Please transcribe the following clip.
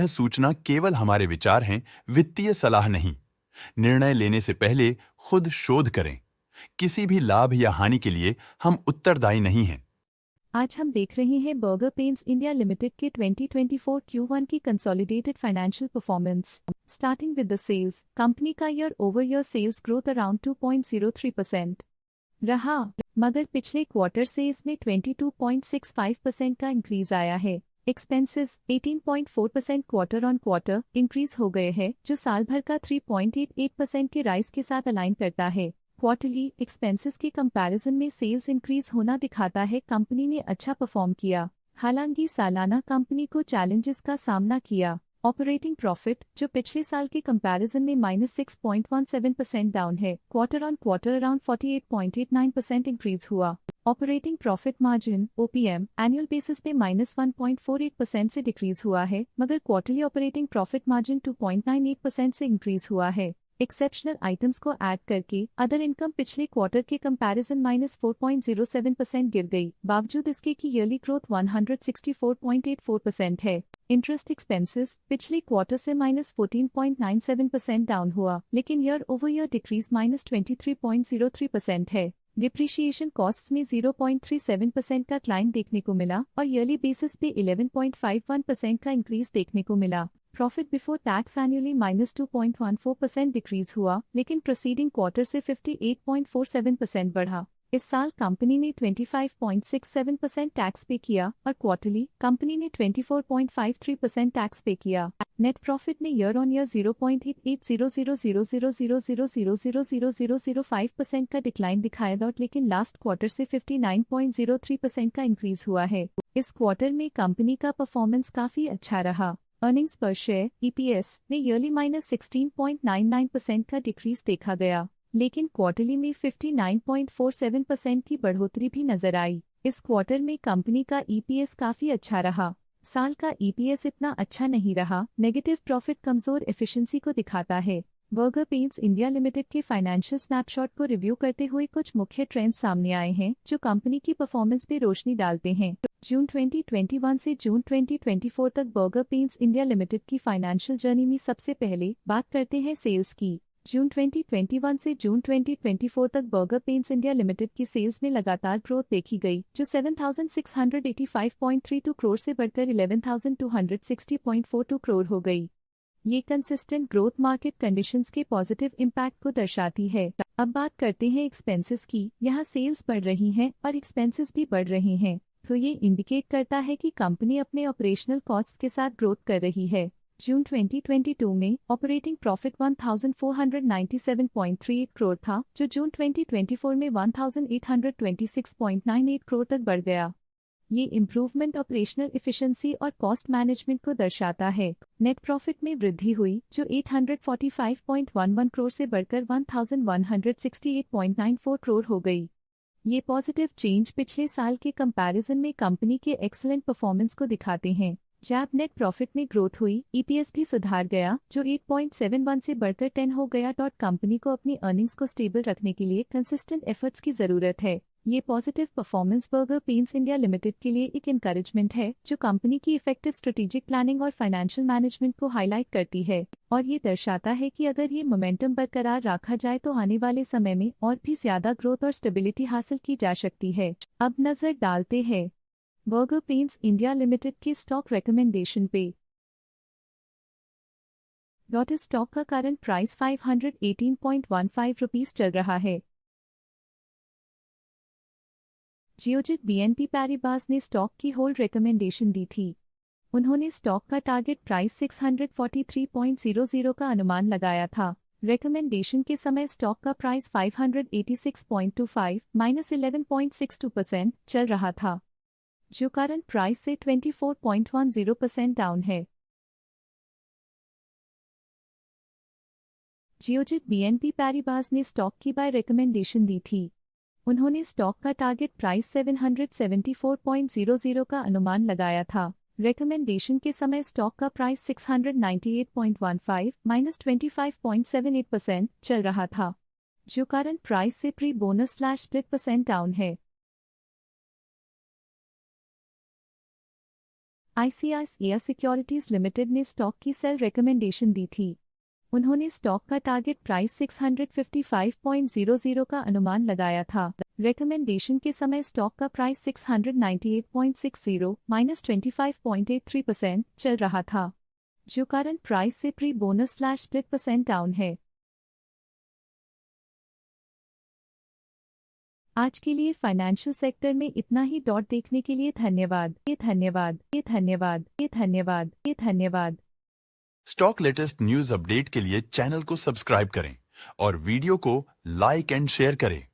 सूचना केवल हमारे विचार हैं, वित्तीय सलाह नहीं। निर्णय लेने से पहले खुद शोध करें। किसी भी लाभ या हानि के लिए हम उत्तरदायी नहीं हैं। आज हम देख रहे हैं बर्गर पेंट्स इंडिया लिमिटेड के 2024 Q1 की consolidated financial performance. Starting with the sales, company का year over year sales growth around 2.03% रहा, मगर पिछले क्वार्टर से इसमें 22.65% का इंक्रीज आया है। Expenses 18.4% quarter on quarter increase हो गए हैं, जो साल भर का 3.88% के राइज के साथ अलाइन करता है। क्वार्टरली एक्सपेंसेस के कंपैरिजन में सेल्स इंक्रीज होना दिखाता है कंपनी ने अच्छा परफॉर्म किया। हालांकि सालाना कंपनी को चैलेंजेस का सामना किया। ऑपरेटिंग प्रॉफिट, जो पिछले साल के कंपैरिजन में -6.17% डाउन है, quarter on quarter around 48.89% increase हुआ। Operating profit margin OPM annual basis पे -1.48% से डिक्रीज हुआ है, मगर क्वार्टरली ऑपरेटिंग प्रॉफिट मार्जिन 2.98% से इंक्रीज हुआ है। एक्सेप्शनल आइटम्स को ऐड करके अदर इनकम पिछले क्वार्टर के कंपैरिजन -4.07% गिर गई, बावजूद इसके कि ईयरली ग्रोथ 164.84% है। इंटरेस्ट एक्सपेंसेस पिछले क्वार्टर से -14.97% डाउन हुआ, लेकिन ईयर ओवर ईयर डिक्रीज -23.03% है। डिप्रिशिएशन कॉस्ट्स में 0.37% का क्लाइम देखने को मिला और ईयरली बेसिस पे 11.51% का इंक्रीज देखने को मिला। Profit before tax annually -2.14% decrease हुआ, लेकिन प्रोसीडिंग क्वार्टर से 58.47% बढ़ा। इस साल कंपनी ने 25.67% टैक्स पे किया और क्वार्टरली कंपनी ने 24.53% टैक्स पे किया। नेट प्रॉफिट ने ईयर ऑन ईयर 0.88000000000005% का डिक्लाइन दिखाया, लेकिन लास्ट क्वार्टर से 59.03% का इंक्रीज हुआ है। इस क्वार्टर में कंपनी का परफॉर्मेंस काफी अच्छा रहा। अर्निंग्स पर शेयर EPS ने ईयरली -16.99% का डिक्रीज देखा गया, लेकिन क्वार्टरली में 59.47% की बढ़ोतरी भी नजर आई। इस क्वार्टर में कंपनी का EPS काफी अच्छा रहा। साल का EPS इतना अच्छा नहीं रहा। नेगेटिव प्रॉफिट कमजोर एफिशिएंसी को दिखाता है। बर्गर पेंट्स इंडिया लिमिटेड के फाइनेंशियल स्नैपशॉट को रिव्यू करते हुए कुछ मुख्य ट्रेंड्स सामने आए हैं, जो कंपनी की परफॉर्मेंस पे रोशनी डालते हैं। जून 2021 से जून 2024 तक बर्गर पेंट्स इंडिया लिमिटेड की फाइनेंशियल जर्नी में सबसे पहले बात करते हैं सेल्स की। जून 2021 से जून 2024 तक बर्गर पेंट्स इंडिया लिमिटेड की सेल्स में लगातार ग्रोथ देखी गई, जो 7,685.32 करोड़ से बढ़कर 11,260.42 करोड़ हो गई। ये कंसिस्टेंट ग्रोथ मार्केट कंडीशंस के पॉजिटिव इम्पैक्ट को दर्शाती है। अब बात करते हैं एक्सपेंसेस की। यहाँ सेल्स बढ़ रही हैं और एक्सपेंसेस भी बढ़ रहे हैं, तो ये इंडिकेट करता है कि कंपनी अपने ऑपरेशनल कॉस्ट के साथ ग्रोथ कर रही है। जून 2022 में ऑपरेटिंग प्रॉफिट 1,497.38 करोड़ था, जो जून 2024 में 1,826.98 करोड़ तक बढ़ गया। ये इम्प्रूवमेंट ऑपरेशनल एफिशिएंसी और कॉस्ट मैनेजमेंट को दर्शाता है। नेट प्रॉफिट में वृद्धि हुई, जो 845.11 करोड़ से बढ़कर 1,168.94 करोड़ हो गई। ये पॉजिटिव चेंज पिछले साल के कंपैरिजन में कंपनी के एक्सीलेंट परफॉर्मेंस को दिखाते हैं। जब नेट प्रॉफिट में ग्रोथ हुई, EPS भी सुधार गया, जो 8.71 से बढ़कर 10 हो गया। कंपनी को अपनी अर्निंग्स को स्टेबल रखने के लिए कंसिस्टेंट एफर्ट्स की जरूरत है। ये positive performance burger paints India limited के लिए एक इनकरेजमेंट है, जो कंपनी की इफेक्टिव स्ट्रेटेजिक प्लानिंग और फाइनेंशियल मैनेजमेंट को हाईलाइट करती है, और ये दर्शाता है कि अगर ये मोमेंटम बरकरार रखा जाए तो आने वाले समय में और भी ज्यादा ग्रोथ और स्टेबिलिटी हासिल की जा सकती है। अब नजर डालते हैं बर्गर पेंट्स इंडिया लिमिटेड के स्टॉक रिकमेंडेशन पे। लोटस स्टॉक का करंट प्राइस 518.15 रुपीस चल रहा है। जियोजित BNP पैरिबास ने स्टॉक की होल्ड रिकमेंडेशन दी थी। उन्होंने स्टॉक का टारगेट प्राइस 643.00 का अनुमान लगाया था। रिकमेंडेशन के समय स्टॉक का प्राइस 586.25 -11.62% चल रहा था, जो करंट प्राइस से 24.10% डाउन है। जियोजित BNP पैरिबास ने स्टॉक की बाय रिकमेंडेशन दी थी। उन्होंने स्टॉक का टारगेट प्राइस 774.00 का अनुमान लगाया था। रिकमेंडेशन के समय स्टॉक का प्राइस 698.15 -25.78% चल रहा था, जो करंट प्राइस से प्री बोनस /split% डाउन है। ICICI सिक्योरिटीज लिमिटेड ने स्टॉक की सेल रिकमेंडेशन दी थी। उन्होंने स्टॉक का टारगेट प्राइस 655.00 का अनुमान लगाया था। रिकमेंडेशन के समय स्टॉक का प्राइस 698.60 -25.83% चल रहा था, जो करंट प्राइस से प्री बोनस /split% डाउन है। आज के लिए फाइनेंशियल सेक्टर में इतना ही। देखने के लिए धन्यवाद। धन्यवाद। स्टॉक लेटेस्ट न्यूज अपडेट के लिए चैनल को सब्सक्राइब करें और वीडियो को लाइक एंड शेयर करें।